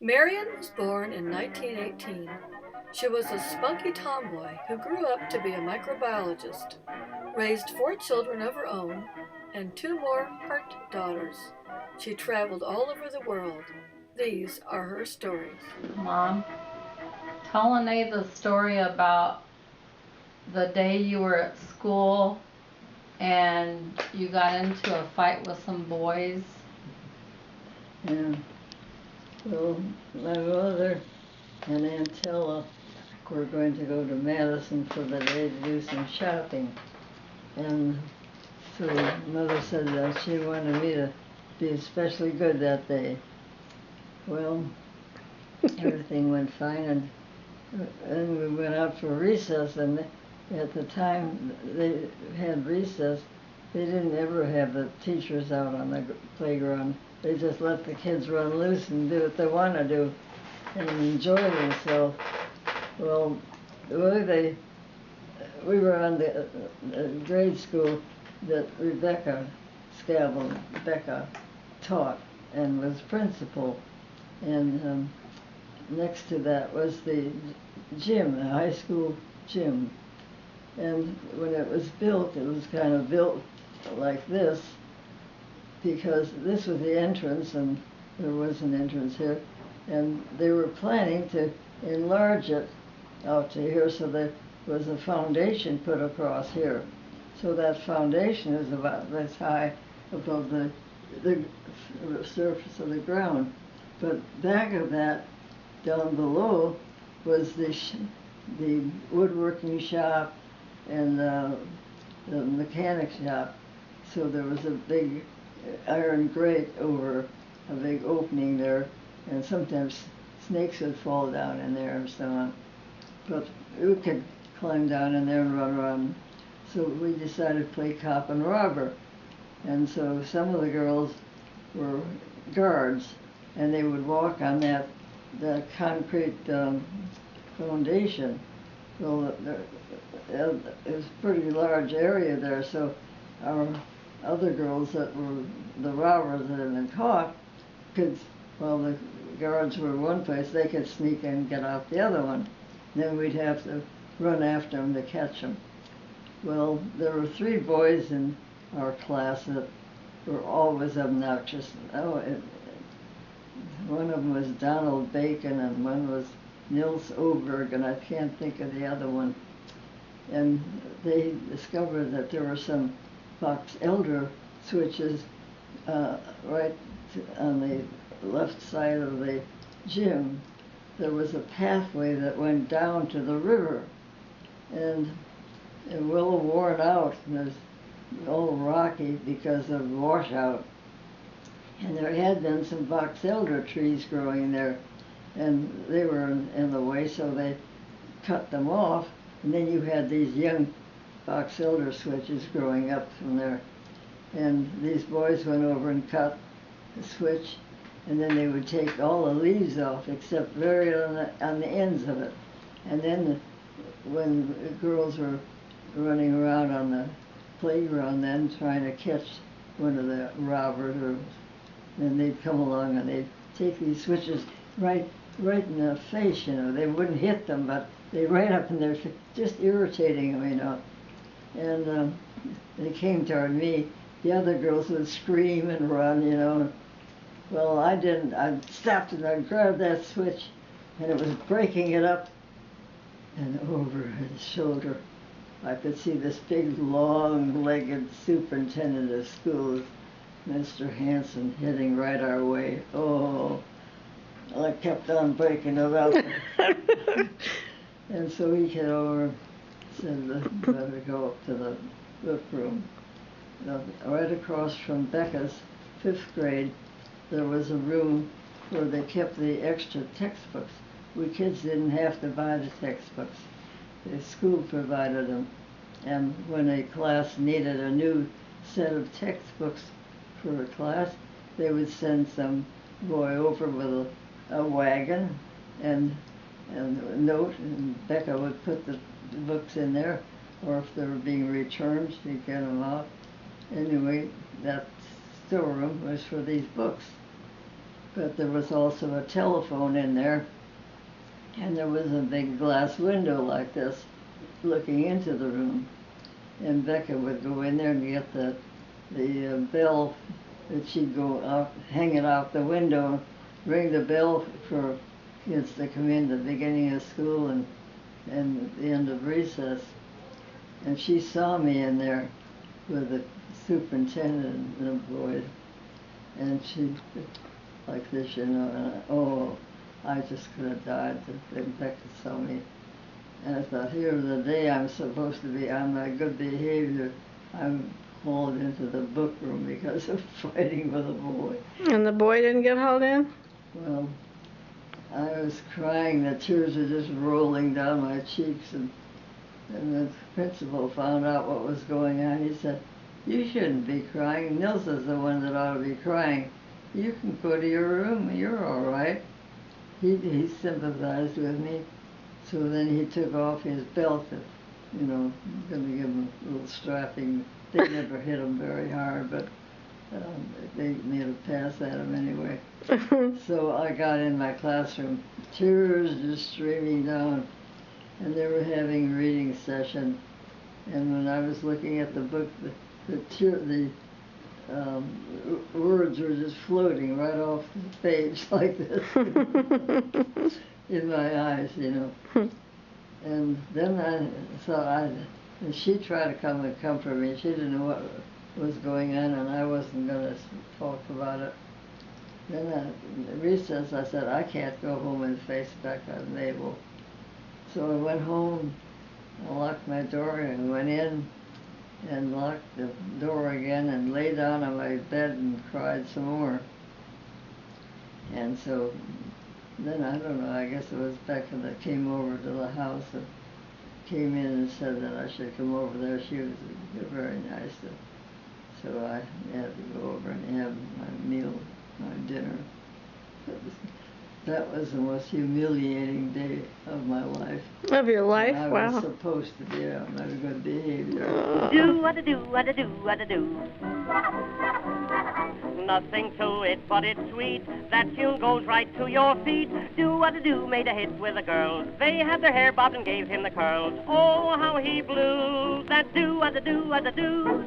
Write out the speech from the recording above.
Marion was born in 1918. She was a spunky tomboy who grew up to be a microbiologist, raised 4 children of her own, and 2 more heart daughters. She traveled all over the world. These are her stories. Mom, tell Lene the story about the day you were at school and you got into a fight with some boys. Yeah. Well, my mother and Aunt Tella were going to go to Madison for the day to do some shopping. And so Mother said that she wanted me to be especially good that day. Well, everything went fine, and we went out for recess, and at the time they had recess, they didn't ever have the teachers out on the playground. They just let the kids run loose and do what they want to do and enjoy themselves. Well, the way we were on the grade school that Rebecca taught and was principal, and next to that was the gym, the high school gym. And when it was built, it was kind of built like this, because this was the entrance and there was an entrance here, and they were planning to enlarge it out to here, so there was a foundation put across here. So that foundation is about this high above the surface of the ground. But back of that, down below, was the woodworking shop and the mechanic shop. So there was a big iron grate over a big opening there, and sometimes snakes would fall down in there and so on. But we could climb down in there and run around. So we decided to play cop and robber. And so some of the girls were guards, and they would walk on that concrete foundation. Well, it was a pretty large area there, so our other girls that were the robbers that had been caught could, while the guards were one place, they could sneak in and get out the other one. Then we'd have to run after them to catch them. Well, there were 3 boys in our class that were always obnoxious. One of them was Donald Bacon, and one was Nils Oberg, and I can't think of the other one. And they discovered that there were some Fox Elder switches right on the left side of the gym. There was a pathway that went down to the river, and well worn out, and it was all rocky because of washout. And there had been some box elder trees growing there, and they were in the way, so they cut them off, and then you had these young box elder switches growing up from there. And these boys went over and cut the switch, and then they would take all the leaves off except very on the ends of it. And then when the girls were running around on the playground then trying to catch one of the robbers, then they'd come along and they'd take these switches right in the face, you know. They wouldn't hit them, but they right up in their face, just irritating them, you know. And they came toward me. The other girls would scream and run, you know. Well, I didn't. I stopped and I grabbed that switch, and it was breaking it up. And over his shoulder, I could see this big, long-legged superintendent of schools, Mr. Hanson, heading right our way. Oh, I kept on breaking it up. And so he came over and said, better go up to the book room. Right across from Becca's 5th grade, there was a room where they kept the extra textbooks. We kids didn't have to buy the textbooks. The school provided them. And when a class needed a new set of textbooks for a class, they would send some boy over with a wagon and a note, and Becca would put the books in there, or if they were being returned, she'd get them out. Anyway, that storeroom was for these books. but there was also a telephone in there, and there was a big glass window like this looking into the room. And Becca would go in there and get the bell that she'd go out, hang it out the window, ring the bell for kids to come in at the beginning of school and at the end of recess. And she saw me in there with the superintendent and the boys, and she, like this, you know, and oh, I just could have died if Becca saw me. And I thought, here the day I'm supposed to be on my good behavior, I'm hauled into the book room because of fighting with a boy. And the boy didn't get hauled in? Well, I was crying, the tears were just rolling down my cheeks, and the principal found out what was going on. He said, you shouldn't be crying. Nils is the one that ought to be crying. You can go to your room, you're all right. He sympathized with me. So then he took off his belt, you know, going to give him a little strapping. They never hit him very hard, but they made a pass at him anyway. So I got in my classroom, tears just streaming down, and they were having a reading session. And when I was looking at the book, the words were just floating right off the page like this in my eyes, you know. And then I thought, and she tried to come and comfort me. She didn't know what was going on, and I wasn't going to talk about it. Then at recess, I said, I can't go home and face Becca and Mabel. So I went home, I locked my door and went in and locked the door again and lay down on my bed and cried some more. And so then, I don't know, I guess it was Becca that came over to the house and came in and said that I should come over there. She was very nice. So I had to go over and have my meal, my dinner. That was the most humiliating day of my life. Of your life? I Wow. was supposed to be on my good behavior. Do what to do, what to do, what to do. Nothing to it, but it's sweet. That tune goes right to your feet. Do what to do made a hit with the girls. They had their hair bobbed and gave him the curls. Oh, how he blew. That do what to do, what to do.